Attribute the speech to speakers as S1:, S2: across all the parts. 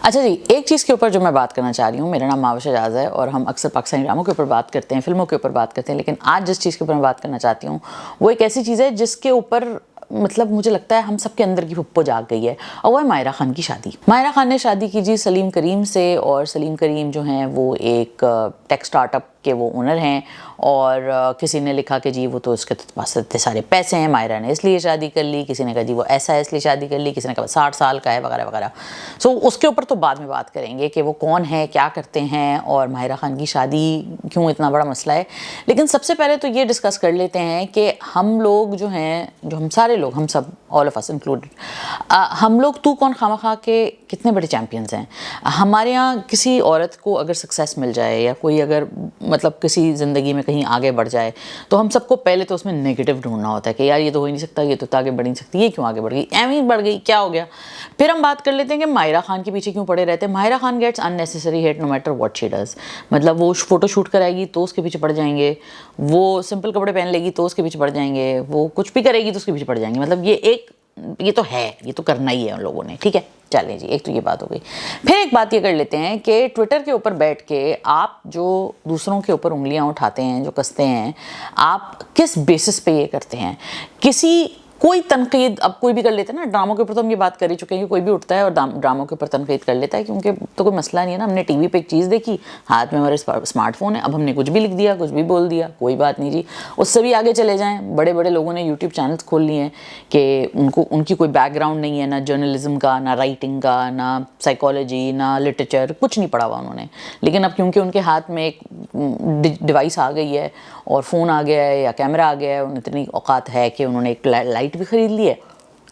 S1: اچھا جی، ایک چیز کے اوپر جو میں بات کرنا چاہ رہی ہوں، میرا نام مہوش اجاز ہے اور ہم اکثر پاکستانی ڈراموں کے اوپر بات کرتے ہیں، فلموں کے اوپر بات کرتے ہیں، لیکن آج جس چیز کے اوپر میں بات کرنا چاہتی ہوں وہ ایک ایسی چیز ہے جس کے اوپر مطلب مجھے لگتا ہے ہم سب کے اندر کی پھپھو جاگ گئی ہے، اور وہ ہے ماہرہ خان کی شادی۔ ماہرہ خان نے شادی کی جی سلیم کریم سے، اور سلیم کریم جو ہیں وہ ایک ٹیک سٹارٹ اپ کے وہ اونر ہیں، اور کسی نے لکھا کہ جی وہ تو اس کے پاس اتنے سارے پیسے ہیں، ماہرہ نے اس لیے شادی کر لی، کسی نے کہا جی وہ ایسا ہے اس لیے شادی کر لی، کسی نے کہا 60 سال کا ہے وغیرہ وغیرہ۔ سو اس کے اوپر تو بعد میں بات کریں گے کہ وہ کون ہے، کیا کرتے ہیں، اور ماہرہ خان کی شادی کیوں اتنا بڑا مسئلہ ہے۔ لیکن سب سے پہلے تو یہ ڈسکس کر لیتے ہیں کہ ہم لوگ جو ہیں، جو ہم سارے لوگ، ہم سب آل آف اس انکلوڈیڈ، ہم لوگ تو کون خواہ کے کتنے بڑے چیمپئنز ہیں۔ ہمارے یہاں کسی عورت کو اگر سکسیس مل جائے یا کوئی اگر مطلب کسی زندگی میں کہیں آگے بڑھ جائے تو ہم سب کو پہلے تو اس میں نیگیٹو ڈھونڈنا ہوتا ہے کہ یار یہ تو ہو ہی نہیں سکتا، یہ تو آگے بڑھ نہیں سکتی، یہ کیوں آگے بڑھ گئی، ایویں بڑھ گئی، کیا ہو گیا۔ پھر ہم بات کر لیتے ہیں کہ ماہرہ خان کے پیچھے کیوں پڑے رہتے ہیں۔ Mahira Khan gets unnecessary hate no matter what she does، مطلب وہ فوٹو شوٹ کرائے گی تو اس کے پیچھے پڑ جائیں گے، وہ سمپل کپڑے پہن لے گی تو اس کے پیچھے پڑ جائیں گے، وہ کچھ بھی کرے گی تو اس کے پیچھے پڑ جائیں گے۔ مطلب یہ تو ہے، یہ تو کرنا ہی ہے ان لوگوں نے، ٹھیک ہے چلیں جی، ایک تو یہ بات ہو گئی۔ پھر ایک بات یہ کر لیتے ہیں کہ ٹویٹر کے اوپر بیٹھ کے آپ جو دوسروں کے اوپر انگلیاں اٹھاتے ہیں، جو کستے ہیں، آپ کس بیسس پہ یہ کرتے ہیں؟ کوئی تنقید اب کوئی بھی کر لیتا ہے نا، ڈراموں کے اوپر تو ہم یہ بات کر ہی چکے ہیں کہ کوئی بھی اٹھتا ہے اور ڈراموں کے اوپر تنقید کر لیتا ہے، کیونکہ تو کوئی مسئلہ نہیں ہے نا، ہم نے ٹی وی پہ ایک چیز دیکھی، ہاتھ میں ہمارے اسمارٹ فون ہے، اب ہم نے کچھ بھی لکھ دیا، کچھ بھی بول دیا، کوئی بات نہیں جی۔ اس سے بھی آگے چلے جائیں، بڑے بڑے لوگوں نے یوٹیوب چینلز کھول لیے ہیں کہ ان کی کوئی بیک گراؤنڈ نہیں ہے، نہ جرنلزم کا، نہ رائٹنگ کا، نہ سائیکالوجی، نہ لٹریچر، کچھ نہیں پڑھا ہوا انہوں نے، لیکن اب کیونکہ ان کے ہاتھ میں ایک ڈیوائس آ گئی ہے اور فون آ گیا ہے یا کیمرہ آ گیا ہے، انہیں اتنی اوقات ہے کہ انہوں نے ایک لائٹ بھی خرید لی ہے،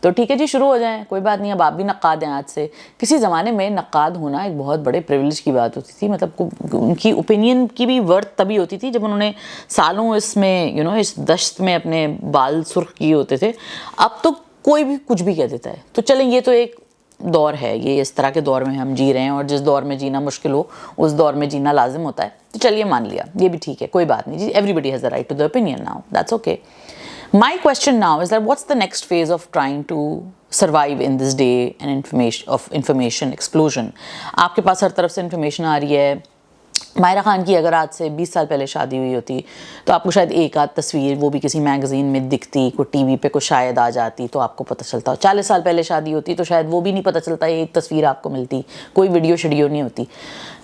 S1: تو ٹھیک ہے جی شروع ہو جائیں، کوئی بات نہیں۔ اب آپ بھی نقاد ہیں آج سے۔ کسی زمانے میں نقاد ہونا ایک بہت بڑے پریویلیج کی بات ہوتی تھی، مطلب ان کی اوپینین کی بھی ورتھ تبھی ہوتی تھی جب انہوں نے سالوں اس میں اس دشت میں اپنے بال سرخ کیے ہوتے تھے۔ اب تو کوئی بھی کچھ بھی کہہ دیتا ہے، تو چلیں یہ تو ایک دور ہے، یہ اس طرح کے دور میں ہم جی رہے ہیں، اور جس دور میں جینا مشکل ہو اس دور میں جینا لازم ہوتا ہے، تو چلیے مان لیا، یہ بھی ٹھیک ہے، کوئی بات نہیں جی، everybody has the right to the opinion now, that's okay. My question now is that what's the next phase of trying to survive in this day and information explosion؟ آپ کے پاس ہر طرف سے انفارمیشن آ رہی ہے۔ ماہرہ خان کی اگر آج سے 20 سال پہلے شادی ہوئی ہوتی تو آپ کو شاید ایک آدھ تصویر وہ بھی کسی میگزین میں دکھتی، کوئی ٹی وی پہ کوئی شاید آ جاتی تو آپ کو پتہ چلتا۔ 40 سال پہلے شادی ہوتی تو شاید وہ بھی نہیں پتہ چلتا، ایک تصویر آپ کو ملتی، کوئی ویڈیو شیڈیو نہیں ہوتی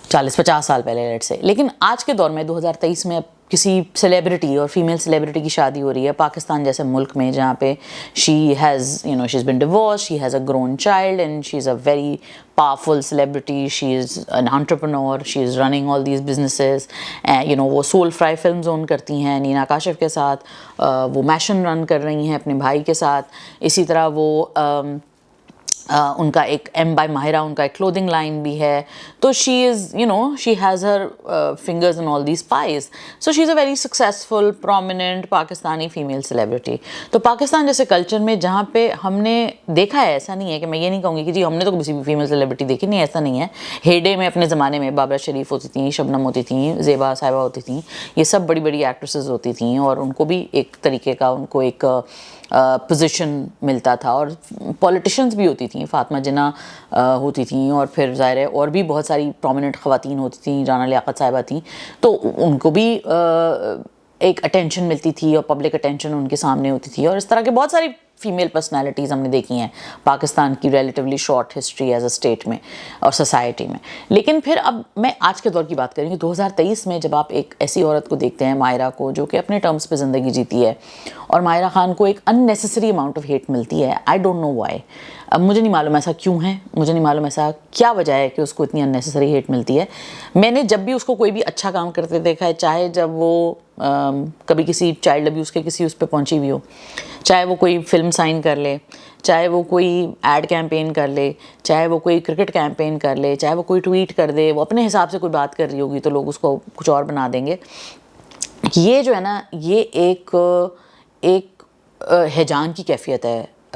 S1: 40-50 سال پہلے لیٹ سے۔ لیکن آج کے دور میں 2023 میں اب کسی سیلیبریٹی اور فیمیل سیلیبریٹی کی شادی ہو رہی ہے پاکستان جیسے ملک میں، جہاں پہ she's been divorced, she has a grown child and she's a very powerful celebrity, she is an entrepreneur, she is running all these businesses، وہ سول فرائی فلم زون کرتی ہیں نینا کاشف کے ساتھ، وہ میشن رن کر رہی ہیں اپنے بھائی کے ساتھ، اسی طرح وہ ان کا ایک ایم بائی ماہرہ ان کا ایک کلودنگ لائن بھی ہے، تو she has Hare fingers in all these pies, so she is a very successful prominent Pakistani female celebrity. تو پاکستان جیسے کلچر میں جہاں پہ ہم نے دیکھا ہے، ایسا نہیں ہے کہ میں یہ نہیں کہوں گی کہ جی ہم نے تو کسی بھی فیمیل سیلیبریٹی دیکھی نہیں، ایسا نہیں ہے۔ ہیڈے میں اپنے زمانے میں بابرہ شریف ہوتی تھیں، شبنم ہوتی تھیں، زیبا صاحبہ ہوتی تھیں، یہ سب بڑی بڑی ایکٹریسز ہوتی تھیں، اور ان کو بھی ایک طریقے کا ان کو ایک پوزیشن ملتا تھا، اور پولیٹیشنز بھی ہوتی تھیں، فاطمہ جناح ہوتی تھیں، اور پھر ظاہر ہے اور بھی بہت ساری پرومیننٹ خواتین ہوتی تھیں، رانا لیاقت صاحبہ تھیں، تو ان کو بھی ایک اٹینشن ملتی تھی اور پبلک اٹینشن ان کے سامنے ہوتی تھی، اور اس طرح کے بہت ساری فیمیل پرسنالٹیز ہم نے دیکھی ہیں پاکستان کی relatively short history as a state میں اور سوسائٹی میں۔ لیکن پھر اب میں آج کے دور کی بات کریں گی، 2023 میں جب آپ ایک ایسی عورت کو دیکھتے ہیں ماہرہ کو، جو کہ اپنے ٹرمز پہ زندگی جیتی ہے، اور ماہرہ خان کو ایک unnecessary amount of hate ملتی ہے، I don't know why۔ اب مجھے نہیں معلوم ایسا کیوں ہے، مجھے نہیں معلوم ایسا کیا وجہ ہے کہ اس کو اتنی unnecessary hate ملتی ہے۔ میں نے جب بھی اس کو کوئی بھی اچھا کام کرتے دیکھا ہے، چاہے جب وہ کبھی کسی چائلڈ ابیوز کے کسی اس پہ پہنچی ہوئی ہو، چاہے وہ کوئی فلم سائن کر لے، چاہے وہ کوئی ایڈ کیمپین کر لے، چاہے وہ کوئی کرکٹ کیمپین کر لے، چاہے وہ کوئی ٹویٹ کر دے، وہ اپنے حساب سے کوئی بات کر رہی ہوگی تو لوگ اس کو کچھ اور بنا دیں گے۔ یہ جو ہے نا، یہ ایک ہیجان کی کیفیت ہے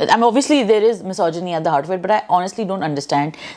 S1: I mean, obviously there is misogyny at the heart of it, but I honestly don't understand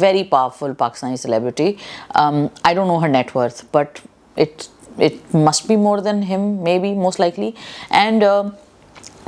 S1: very powerful Pakistani celebrity. I don't know her net worth, but it must be more than him, maybe, most likely. And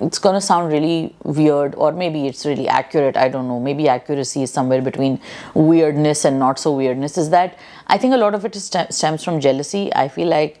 S1: it's gonna sound really weird, or maybe it's really accurate, I don't know, maybe accuracy is somewhere between weirdness and not so weirdness, is that I think a lot of it stems from jealousy. I feel like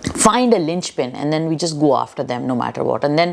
S1: find a linchpin and then we just go after them no matter what, and then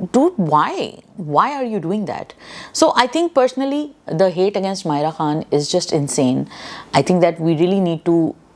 S1: dude, why are you doing that? So I think personally the hate against Mahira Khan is just insane. I think that we really need to,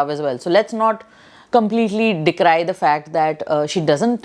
S1: love as well, so let's not completely decry the fact that she doesn't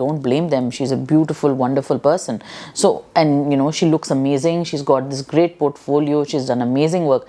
S1: don't blame them. She's a beautiful, wonderful person. So, and you know, she looks amazing. She's got this great portfolio. She's done amazing work.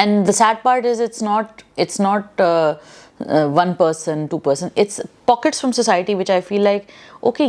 S1: And the sad part is it's not one person, 2 person. It's pockets from society which I feel like, okay,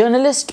S1: Journalistic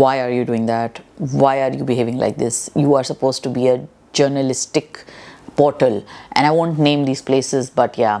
S1: why are you doing that? Why are you behaving like this? You are supposed to be a journalistic portal, and I won't name these places, but yeah,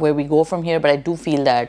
S1: where we go from here, but I do feel that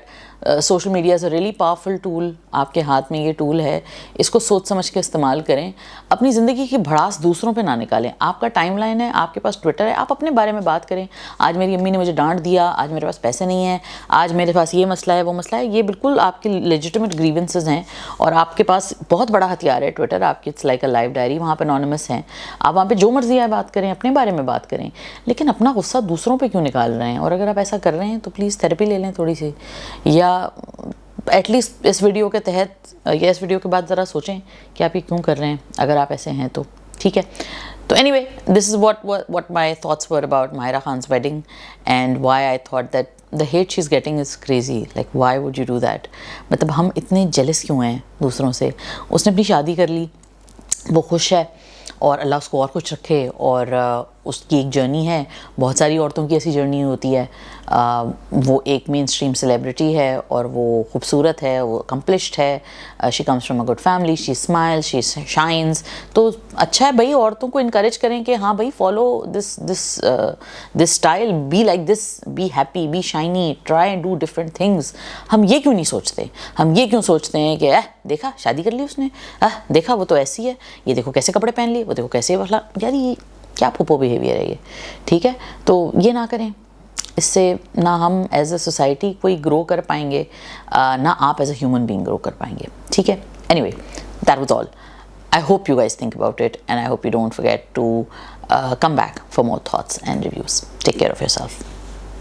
S1: social media is a really powerful tool. آپ کے ہاتھ میں یہ tool ہے, اس کو سوچ سمجھ کے استعمال کریں. اپنی زندگی کی بھڑاس دوسروں پہ نہ نکالیں. آپ کا ٹائم لائن ہے, آپ کے پاس ٹویٹر ہے, آپ اپنے بارے میں بات کریں. آج میری امی نے مجھے ڈانٹ دیا, آج میرے پاس پیسے نہیں ہیں, آج میرے پاس یہ مسئلہ ہے, وہ مسئلہ ہے. یہ بالکل آپ کی لیجیٹمیٹ گریونسز ہیں, اور آپ کے پاس بہت بڑا ہتھیار ہے ٹویٹر آپ کی. It's like a life diary. وہاں پہ انونیمس ہیں, آپ وہاں پہ جو مرضی ہے بات کریں, اپنے بارے میں بات کریں, لیکن اپنا غصہ دوسروں پہ کیوں نکال رہے ہیں؟ اور اگر آپ ایسا کر رہے ہیں تو پلیز تھیراپی لے لیں تھوڑی سی, یا ایٹ لیسٹ اس ویڈیو کے تحت یا اس ویڈیو کے بعد ذرا سوچیں کہ آپ یہ کیوں کر رہے ہیں, اگر آپ ایسے ہیں تو. ٹھیک ہے. تو any way, this is what my thoughts were about Mahira Khan's wedding and why I thought that the hate she's getting is crazy. Like why would you do that? مطلب ہم اتنے جیلس کیوں ہیں دوسروں سے؟ اس نے اپنی شادی کر لی, وہ خوش ہے, اور اللہ اس کو اور خوش رکھے. اور اس کی ایک جرنی ہے, بہت ساری عورتوں کی ایسی جرنی ہوتی ہے. وہ ایک مین اسٹریم سیلیبریٹی ہے, اور وہ خوبصورت ہے, وہ اکمپلشڈ ہے, she comes from a good family, she smiles, she shines. تو اچھا ہے بھائی, عورتوں کو انکریج کریں کہ ہاں بھائی follow this style, be like this, be happy, be shiny, try and do different things. ہم یہ کیوں نہیں سوچتے؟ ہم یہ کیوں سوچتے ہیں کہ دیکھا شادی کر لی اس نے, دیکھا وہ تو ایسی ہے, یہ دیکھو کیسے کپڑے پہن لیے, وہ دیکھو کیسے والا. یار یہ کیا پھوپھو بیہیویئر ہے یہ؟ ٹھیک ہے, تو یہ نہ کریں. اس سے نہ ہم ایز اے سوسائٹی کوئی گرو کر پائیں گے, نہ آپ ایز اے ہیومن بینگ گرو کر پائیں گے. ٹھیک ہے. Any way, that was all. I hope you guys think about it, and I hope you don't forget to come back for more thoughts and reviews. Take care of yourself.